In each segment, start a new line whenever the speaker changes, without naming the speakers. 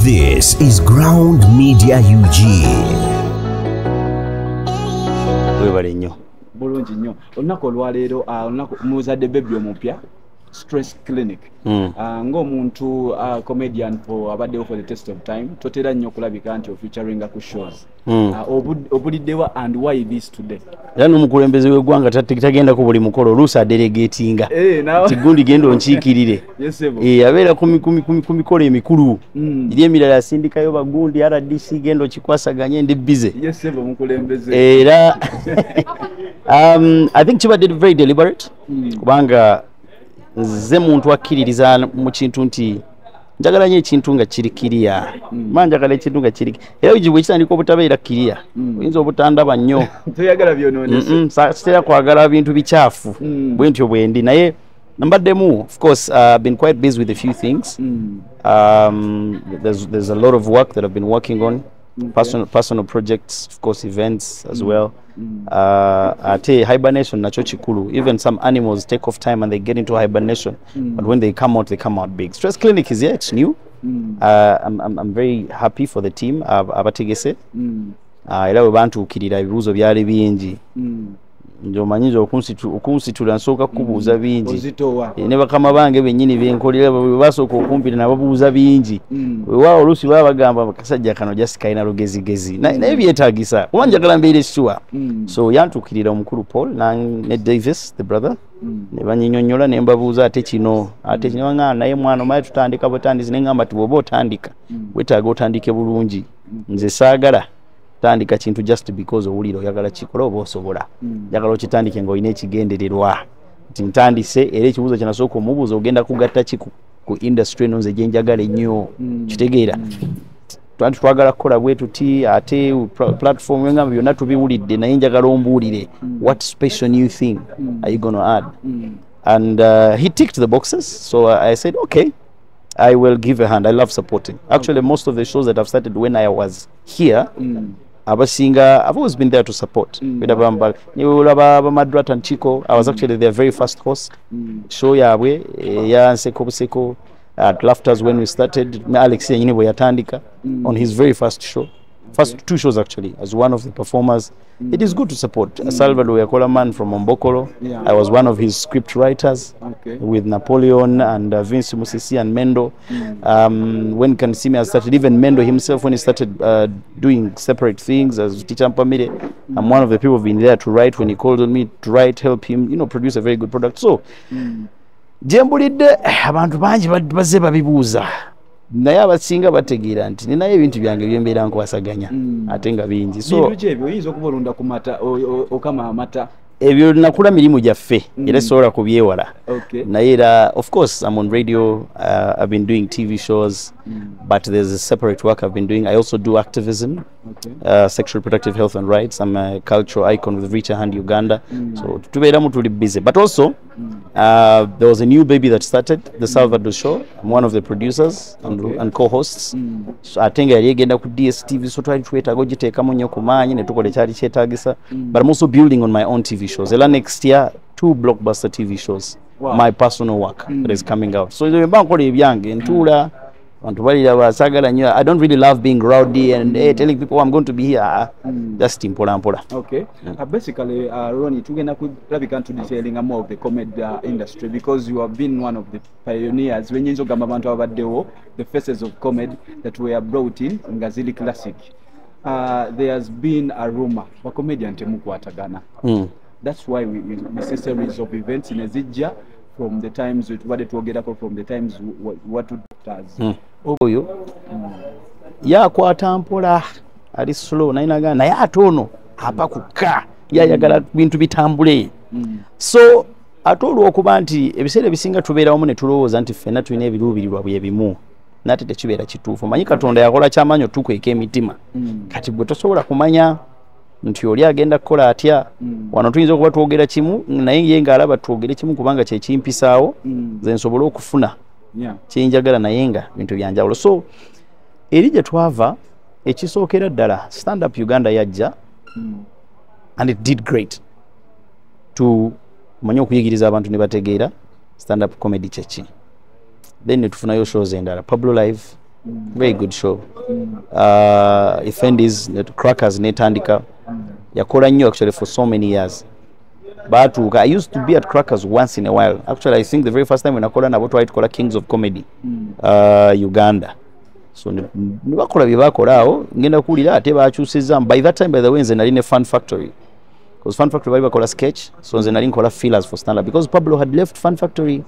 This is Ground Media UG.
Webale nnyo.
Bulungi nnyo. Olunaku olwaleero olunaku muzadde baby omupya stress clinic. Ng'omuntu comedian abaddewo for the test of time totera nnyo okulabika nti featuring ku shows. Obuliddewa and why this today?
Era n'omukulembeze w'eggwanga tagenda ku buli mukolo oluusi adelegatinga. Kigundi genda onkiikirire. Abeera ku mikolo emikulu. Eri emirala asindikayo bagundi RDC genda okikwasaganya ndi busy. Era I think kibadde very deliberate. Kubanga nze muntu akkiririza mu kintu nti njagala nnyo ekintu nga kiri kiriya. Njagala ekintu nga kiri era bwe kitandika obutabeera kiriya oyinza obutandaba nnyo.
Toyagala byonoonese.
Sitera kwagala bintu bikyafu bwe ntyo bwe ndi naye nambaddemu. Of course, I've been quite busy with a few things. There's a lot of work that I've been working on. Personal projects, of course, events as well. Ate hibernation nacho chikulu. Even some animals take off time and they get into hibernation, but when they come out big. Stress clinic is here, it's new. I'm very happy for the team. Abategese. Era bantukirira ebibuuzo byali bingi. Njomanyiza okunsitula nsooka kubuuza bingi. Ne bakama bange bennyini benkolera basooka okumpita nababuuza bingi. Weewaawo oluusi baba bagamba kasajja kano just kayina lugezigezi. Naye byetaagisa. Kuba njagala mbeere sure. So yantukirira omukulu Paul ne Davis, the brother. Ne banyinyonnyola ne mbabuuza ate kino ngana naye mwana omaye tutandika butandisi ne ngamba ti bw'oba otandika wetaaga otandike bulungi. Nze saagala tandika kintu just because owulira oyagala kikola oba osobola. Njagala okitandike ng'olina ekigendererwa. Nti ntandise era ekibuuzo kye nasooka omubuuza ogenda kugatta ki ku industry eno nze gye njagala ennyo. Kitegeera. Twagala kukola bwe tuti ate platform engamba byonna tubiwulidde naye njagala ombuulire what special new thing are you going to add? And he ticked the boxes, so I said okay, I will give a hand. I love supporting. Actually, most of the shows that I've started when I was here, I've always been there to support. Madrat and Chico, I was actually their very first host. Show yawe, ya Nseko at Laughters when we started. Alex Yatandika on his very first show. First two shows actually, as one of the performers. It is good to support. Salvador Yakolaman from Ombokolo. I was one of his script writers with Napoleon and Vince Musisi and Mendo. When Kanisimi started, even Mendo himself, when he started doing separate things as Teacher Mpamire, I'm one of the people who've been there to write when he called on me to write, help him, produce a very good product. So, Jembulidde abantu bangi bazze babibuuza. Naye abasinga bategeera nti ninayo ebintu byange byembeera nkwasaganya ate nga bingi. So
ebyo oyinza okubalonda ku mata okama amata
ebyo nakula mirimu gyaffe era sobola kubyewala. Naye era of course I'm on radio. I've been doing TV shows, but there's a separate work I've been doing. I also do activism, sexual reproductive health and rights. I'm a cultural icon with Reach a Hand Uganda. So tubeeramu tuli busy, but also there was a new baby that started, the Salvador show. I'm one of the producers and co-hosts. So atenga yali egenda ku DSTV, so twali twetaaga ogiteekamu nnyo ku maanyi ne tukola ekyali kyetaagisa. But I'm also building on my own TV shows. Next year, 2 blockbuster TV shows. Wow. My personal work that is coming out. So I don't really love being rowdy and telling people I'm going to be here. Just impola.
Okay. Basically, Ronnie, tugenda kulabika into detailing more of the comedy industry because you have been one of the pioneers. When you gamba abantu abaddewo, the faces of comedy that were brought in Ngazili Classic. There has been a rumor for comedian temukwatagana. That's why we see series of events in Ezija from the times from the times what does.
Oyo yakwata mpola ali slow nainaga naye atono apa kuka yayagala bintu bitambule. So atolwa okuba nti ebiseera bisinga tubeerawo ne tulowooza nti ffenna tulina ebiruubirirwa bye bimu nate tekibeera kituufu. Manyi Katonda yakola kyamanyi otukweka emitima kati gwe tosobola kumanya nti oli agenda kukola atya. Wano tuyinza okuba twogera kimu naye ye ng'alaba twogere kimu kubanga kye kimpisaawo nze nsobole okufuna kyenjagala naye nga bintu byanjawulo. So eri gye twava ekisookera ddala Stand Up Uganda yajja and it did great to manya okuyigiriza abantu ne bategeera stand up comedy kyeki. Then netufunayo shows endala Pablo Live very good show. Effendis Crackers netandika yakola nnyo actually for so many years. But I used to be at Crackers once in a while. Actually, I think the very first time when I called about to call Kings of Comedy, Uganda. So nibakola byebakolaawo ngenda kuwulira ate bakyusizza. By that time, by the way, nze nali ne Fun Factory. Because Fun Factory bali bakola sketch, so nze nali nkola fillers for stand-up. Because Pablo had left Fun Factory.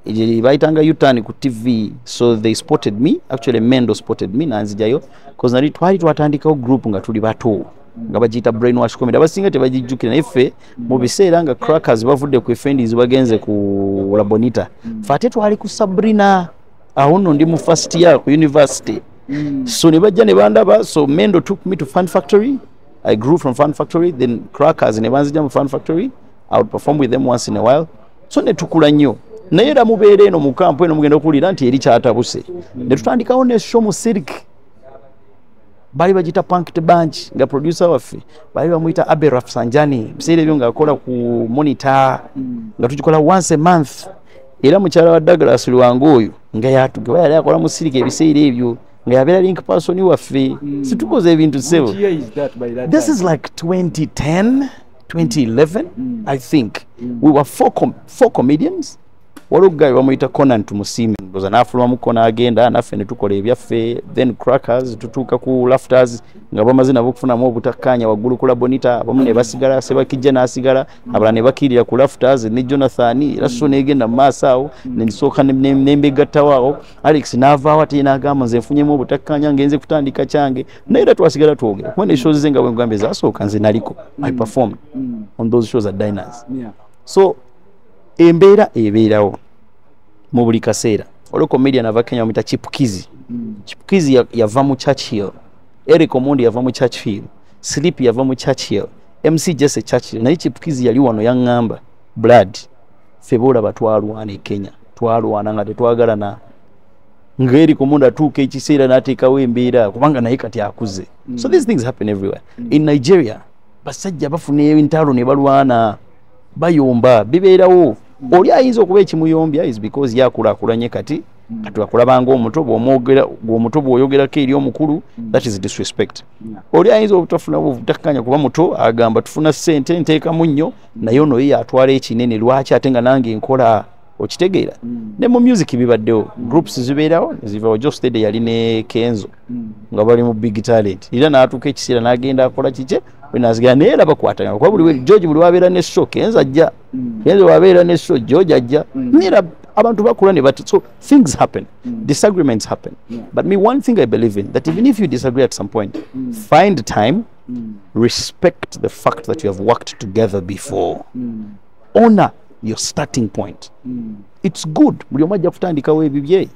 Baitanga U-turn ku TV, so they spotted me. Actually, Mendo spotted me nanzijayo. Because nali twali twatandikawo group nga tuli bato. Nga bagiyita brainwash comedy. Abasinga tebagijjukira effe mu biseera nga Crackers bavudde ku Effendis bagenze ku La Bonita. Fate twali ku Sabrina. Aho nno ndi mu first year ku university. So ne bajja ne bandaba, so Mendo took me to Fun Factory. I grew from Fun Factory, then Crackers ne banzija mu Fun Factory. I would perform with them once in a while. So ne tukula nnyo. Naye era mubeere eno mu kampu eno mugenda okuwulira nti eri kyatabuse. Ne tutandikawo ne show mu Silk. Bali bagita Punk the Bunch nga producer waffe bali bamuyita Aberaf Sanjani biseera ebyo nga akola ku monitor nga tugikola once a month. Era mukyala wa Douglas Luwango oyo nga yatugewa yali akola mu Silk ebiseera ebyo nga yabeera link person waffe. Situkoze ebintu sebo. This is like 2010 2011 I think. We were four comedians. Waliwo guy bamuyita Conan Tumusimi ndoza nafulwamu Conan agenda naffe ne tukola ebyaffe, then Crackers tutuuka ku Lafters nga bamaze nabo okufunamu obutakkanya waggulu ku La Bonita. Abamu ne basigala, Sebakijja n'asigala, abalala ne bakirira ku Lafters ne Jonathan era so negenda mu maaso awo ne nsooka nembegattawo awo. Alex n'avaawo ate n'agamba nze nfunyemu obutakkanya ngenze kutandika kyange, naye era twasigala twogera kuba ne shows ze nga bwe ngambe zasooka nze naliko. I performed on those shows at Diners. So embeera ebeerawo mu buli kaseera. Olwo comedian ava Kenya bamuyita Chipukizi. Chipukizi yava mu Churchill. Eric Omondi yava mu Churchill. Sleep yava mu Churchill. MC Jesse Churchill. Naye Chipukizi yali wano yaŋŋamba blood ffe boolaba twalwana e Kenya. Twalwana nga tetwagalana. Nga Eric Omondi atuuka ekiseera n'ateekawo embeera kubanga naye kati akuze. So these things happen everywhere. In Nigeria basajja bafuna entalo ne balwana bayomba bibeerawo. Oli ayinza okuba ekimuyombya is because yakulaakulanye kati akulabanga omuto bw'oyogerako eri omukulu, that is disrespect. Oli ayinza obutafuna obutakkanya kuba muto agamba tufuna ssente nteekamu nnyo naye ono ye atwala ekinene lwaki ate nga nange nkola okitegeera. Ne mu music bibaddewo groups zibeerawo zivawo. Joe Steady yali ne Kenzo nga bali mu big talent era n'atuuka ekiseera n'agenda akola kike nazigaa naye era bakwatagana kuba buli George buli wabeera ne show Kenzo ajja, Kenzo wabeera ne show George ajja. Era abantu bakula ne bati. So things happen, disagreements happen, but me one thing I believe in, that even if you disagree at some point, find time, respect the fact that you have worked together before, honor your starting point. It's good buli omu ajja kutandikawo ebibye.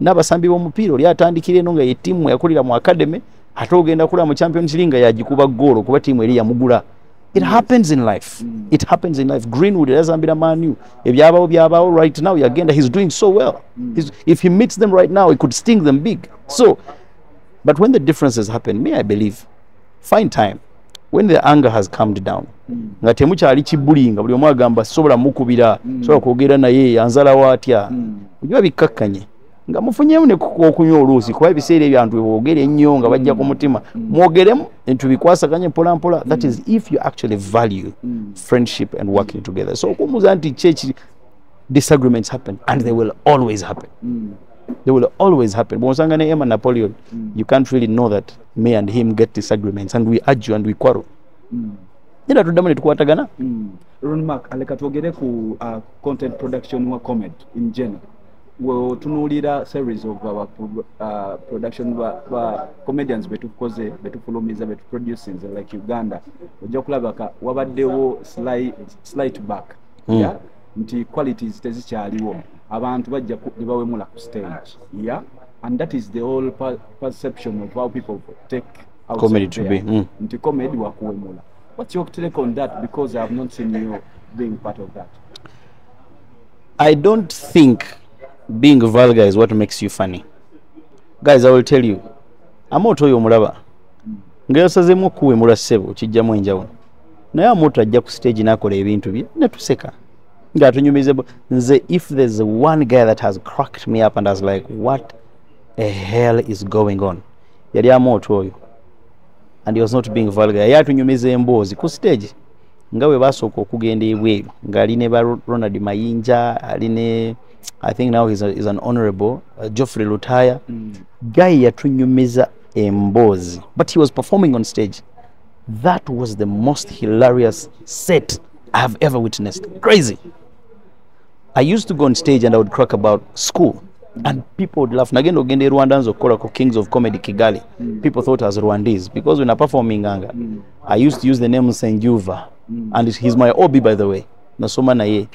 N'abasambi b'omupiira oli atandikira eno nga ye ttiimu yakulira mu academy ate ogenda kulira mu Champions League nga yagikuba goal kuba ttiimu eri yamugula. It happens in life. It happens in life. Greenwood yazambira Man U. Ebyabawo right now yagenda, he's doing so well. If he meets them right now, it could sting them big. So, but when the differences happen, me I believe, find time. When the anger has calmed down, nga temukyali kibulinga buli omu agamba sobola mukubira, sobola kwogera naye anzalawo atya, ojja bikkakkanye nga mufunyeemu ne okunywa oluusi kuba ebiseera ebyo abantu boogere ennyo nga bajja ku mutima mwogeremu tubikwasaganye mpola mpola. That is if you actually value friendship and working together. So okumuuza nti church disagreements happen and they will always happen. They will always happen. Bw'osanga ne Emma Napoleon, you can't really know that me and him get disagreements and we argue and we quarrel. Era tuddamu ne tukwatagana.
Ronnie Mark, aleka twogere ku content production wa comedy in general. Tunuulira series of our production wa comedians betukoze betufulumiza betuproducing like Uganda ojja kulabaka wabaddewo slight back nti qualities tezikyaliwo, abantu bajja nebawemula ku stage, and that is the whole perception of how people take
comedy to be
nti comedy wakuwemula. What's your take on that, because I have not seen you being part of that?
I don't think being vulgar is what makes you funny. Guys, I will tell you, amoto oyo mulaba nga yasazemu okuwemula ssebo kijjamu enjawulo, naye amoto ajja ku stage n'akola ebintu bye ne tuseka nga atunyumize nze. If there's one guy that has cracked me up and I was like, what a hell is going on. Yali amooto oyo. And he was not being vulgar. Yali atunyumiza emboozi ku stage. Nga bwe basooka okugenda ebweru. Nga ali ne ba Ronald Mayinja, ali ne I think now he's an honorable Geoffrey Lutaya. Guy yatunyumiza emboozi. But he was performing on stage. That was the most hilarious set I have ever witnessed. Crazy. I used to go on stage and I would crack about school. And people would laugh. Nagendo gende Rwandans okola Kings of Comedy Kigali. People thought I was Rwandese because when I perform in Nganga, I used to use the name Senjuva. And he's my obi, by the way. Nasoma na ye.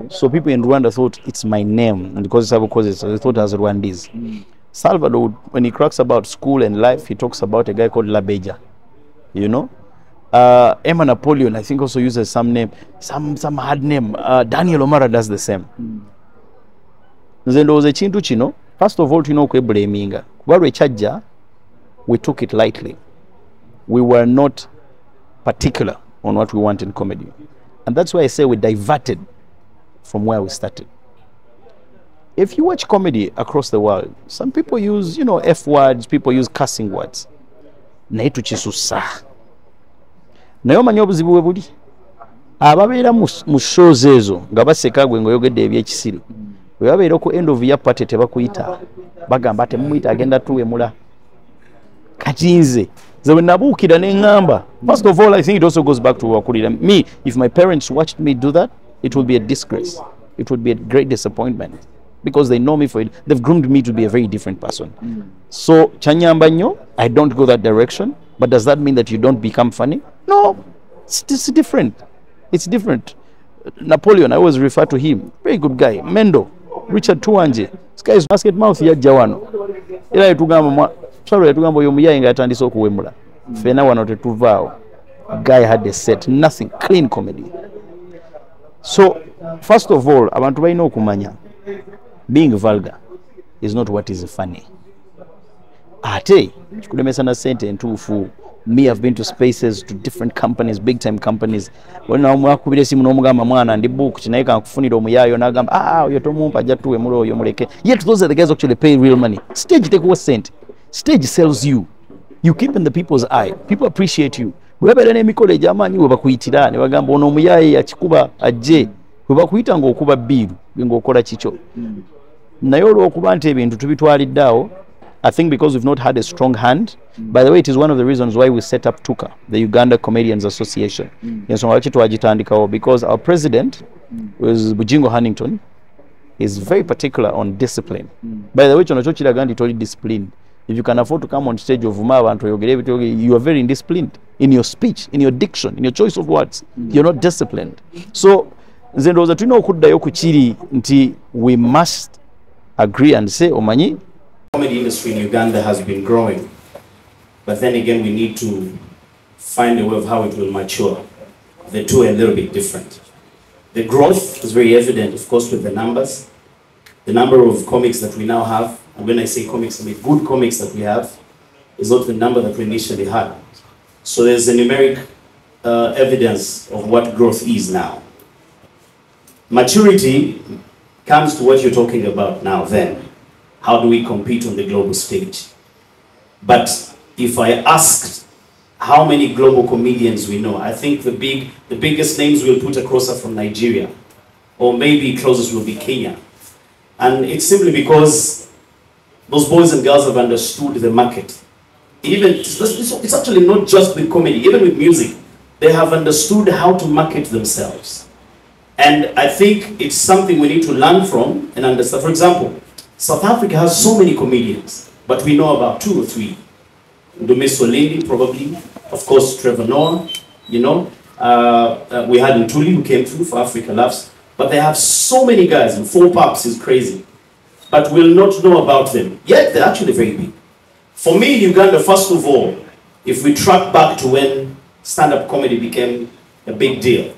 So people in Rwanda thought it's my name, and because it's they thought I was Rwandese. Salvador, when he cracks about school and life, he talks about a guy called Labeja. You know? Emma Napoleon, I think, also uses some name, some hard name. Daniel Omara does the same. Zendo was chintu chino. First of all, you know, blaming. We took it lightly. We were not particular on what we want in comedy. And that's why I say we diverted from where we started. If you watch comedy across the world, some people use, you know, F words, people use cussing words. Naitu chisusa. Nayo manyo obuzibu we buli. Ababeera mu shows ezo nga baseka gwe ngoyogedde ebyekisiri. Bwe babeera ku end of year party tebakuyita. Bagamba ate mumuyita agenda tuwemula. Kati nze ze nabuukira n'engamba. First of all, I think it also goes back to wakulira. Me, if my parents watched me do that, it would be a disgrace. It would be a great disappointment. Because they know me for it. They've groomed me to be a very different person. So, chanyamba nyo, I don't go that direction. But does that mean that you don't become funny? No. It's different. It's different. Napoleon, I always refer to him. Very good guy. Mendo, Richard Tuwanje. This guy is basket mouth ya jawano. Ila yatugamba sorry yatugamba oyo muyayi nga yatandise okuwemula. Fena wano tetuvaawo. Guy had a set, nothing, clean comedy. So, first of all, abantu balina okumanya, being vulgar is not what is funny. Ate, chikulemesa na sente entuufu. Me, I've been to spaces, to different companies, big time companies. When I'm wakubire simu n'omugamba mwana ndi book kinaye kankufunira omuyayo n'agamba oyo tomumpa ajja tuwemula oyo muleke. Yet those are the guys actually pay real money. Stage take what cent. Stage sells you. You keep in the people's eye. People appreciate you. Bwebere n'emikolo egy'amaanyi we bakuyitira ne bagamba ono omuyaye yakikuba ajje. We bakuyita ng'okuba bbiiru ng'okola kikyo. Naye olw'okuba nti ebintu tubitwalidde awo, I think because we've not had a strong hand. By the way, it is one of the reasons why we set up TUCA, the Uganda Comedians Association. Because our president, was Bujingo Hannington, is very particular on discipline. By the way, Chonochochila told you discipline. If you can afford to come on stage of Umawa and you are very indisciplined in your speech, in your diction, in your choice of words. You're not disciplined. So, Zendoza tuno okuddayo ku kiri nti we must agree and say omanyi
comedy industry in Uganda has been growing, but then again we need to find a way of how it will mature. The two are a little bit different. The growth is very evident, of course, with the numbers. The number of comics that we now have, and when I say comics, I mean good comics that we have, is not the number that we initially had. So there's a numeric evidence of what growth is now. Maturity comes to what you're talking about now then. How do we compete on the global stage? But if I asked how many global comedians we know, I think the biggest names we'll put across are from Nigeria, or maybe closest will be Kenya. And it's simply because those boys and girls have understood the market. Even it's actually not just with comedy, even with music. They have understood how to market themselves. And I think it's something we need to learn from and understand. For example, South Africa has so many comedians, but we know about 2 or 3. Ndume Solindi, probably. Of course, Trevor Noah, you know. We had Ntuli who came through for Africa Loves. But they have so many guys, and 4 Pops is crazy. But we'll not know about them. Yet they're actually very big. For me in Uganda, first of all, if we track back to when stand-up comedy became a big deal,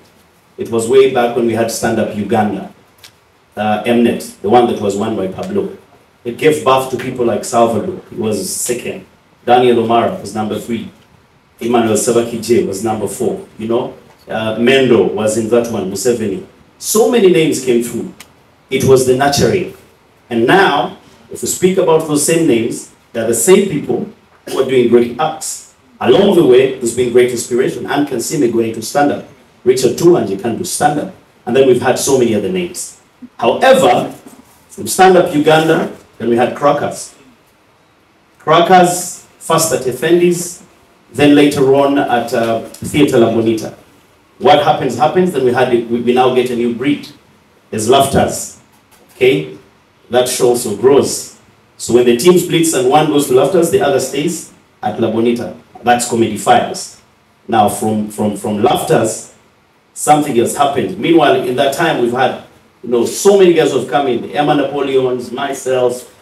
it was way back when we had Stand-Up Uganda. Mnet, the one that was won by Pablo. It gave birth to people like Salvador, he was second. Daniel Omara was number 3. Emmanuel Sabakije was number 4, you know. Mendo was in that one, Museveni. So many names came through. It was the nurturing. And now, If we speak about those same names, they're the same people who are doing great acts. Along the way, there's been great inspiration. Anne Kansime going to stand-up. Richard Tuanji can do stand-up. And then we've had so many other names. However, from stand-up Uganda, then we had Crackers. Crackers, first at Effendi's, then later on at Theatre La Bonita. What happens, then we now get a new breed. There's Laughters, okay? That show also grows. So when the team splits and one goes to Laughters, the other stays at La Bonita. That's Comedy Fires. Now from Laughters, something has happened. Meanwhile, in that time, we've had so many guys who have come in. Emma Napoleons, myself,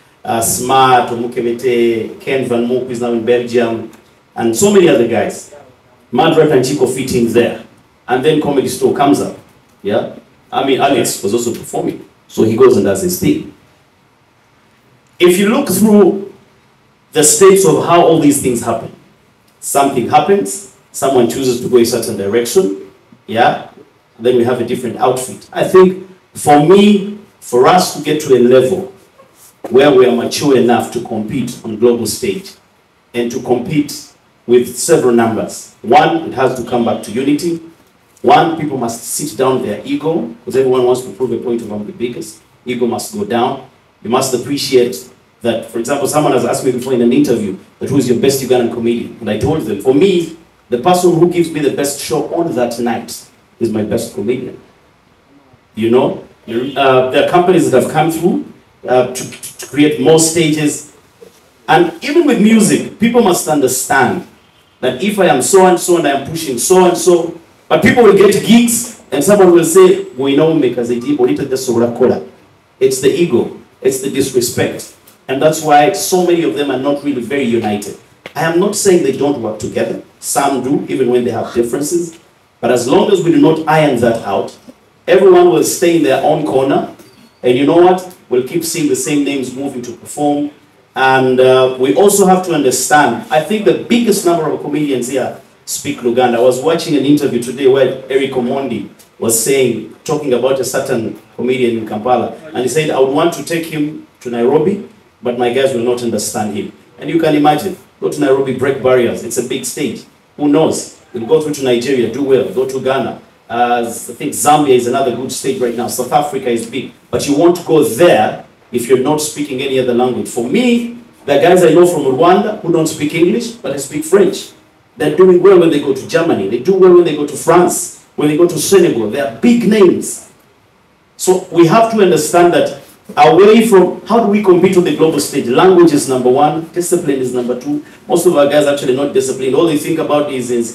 Smart, Omukemete, Ken Van Mook, who is now in Belgium, and so many other guys. Madrat and Chico fit in there. And then Comedy Store comes up. Yeah? I mean, Alex was also performing. So he goes and does his thing. If you look through the states of how all these things happen, something happens, someone chooses to go a certain direction, yeah? Then we have a different outfit. I think for me, for us to get to a level where we are mature enough to compete on global stage and to compete with several numbers. One, it has to come back to unity. One, people must sit down their ego, because everyone wants to prove a point of I'm the biggest. Ego must go down. You must appreciate that, for example, someone has asked me before in an interview that who's your best Ugandan comedian? And I told them, for me, the person who gives me the best show on that night is my best comedian. You know, there are companies that have come through to create more stages. And even with music, people must understand that if I am so-and-so and I am pushing so-and-so, but people will get gigs and someone will say, we know because it's the ego, it's the disrespect. And that's why so many of them are not really very united. I am not saying they don't work together. Some do, even when they have differences. But as long as we do not iron that out, everyone will stay in their own corner. And you know what? We'll keep seeing the same names moving to perform. And we also have to understand, I think the biggest number of comedians here speak Luganda. I was watching an interview today where Eric Omondi was saying, talking about a certain comedian in Kampala. And he said, I would want to take him to Nairobi, but my guys will not understand him. And you can imagine, go to Nairobi, break barriers. It's a big stage. Who knows? We'll go through to Nigeria, do well. Go to Ghana. I think Zambia is another good state right now. South Africa is big. But you won't go there if you're not speaking any other language. For me, the guys I know from Rwanda who don't speak English, but they speak French. They're doing well when they go to Germany. They do well when they go to France, when they go to Senegal. They are big names. So we have to understand that away from, how do we compete on the global stage? Language is number one, discipline is number two. Most of our guys are actually not disciplined. All they think about is, and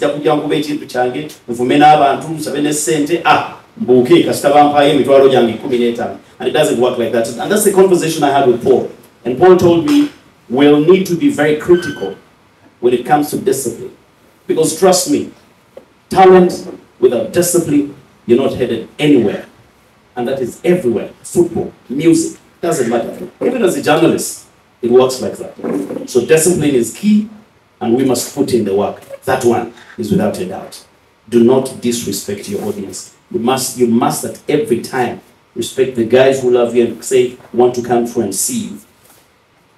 it doesn't work like that. And that's the conversation I had with Paul. And Paul told me, we'll need to be very critical when it comes to discipline. Because trust me, talent without discipline, you're not headed anywhere. And that is everywhere. Football, music, doesn't matter. Even as a journalist, it works like that. So discipline is key, and we must put in the work. That one is without a doubt. Do not disrespect your audience. You must at every time respect the guys who love you and say, want to come through and see you.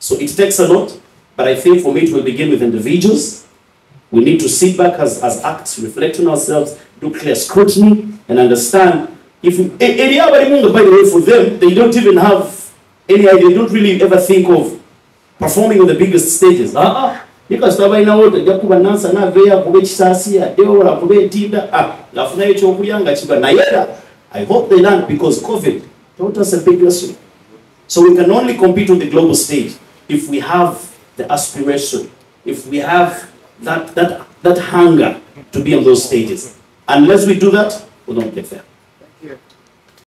So it takes a lot, but I think for me it will begin with individuals. We need to sit back as acts, reflect on ourselves, do clear scrutiny, and understand. If by the way, for them, they don't even have any idea. They don't really ever think of performing on the biggest stages. I hope they learn, because COVID taught us a big lesson. So we can only compete on the global stage if we have the aspiration, if we have that hunger to be on those stages. Unless we do that, we don't get there.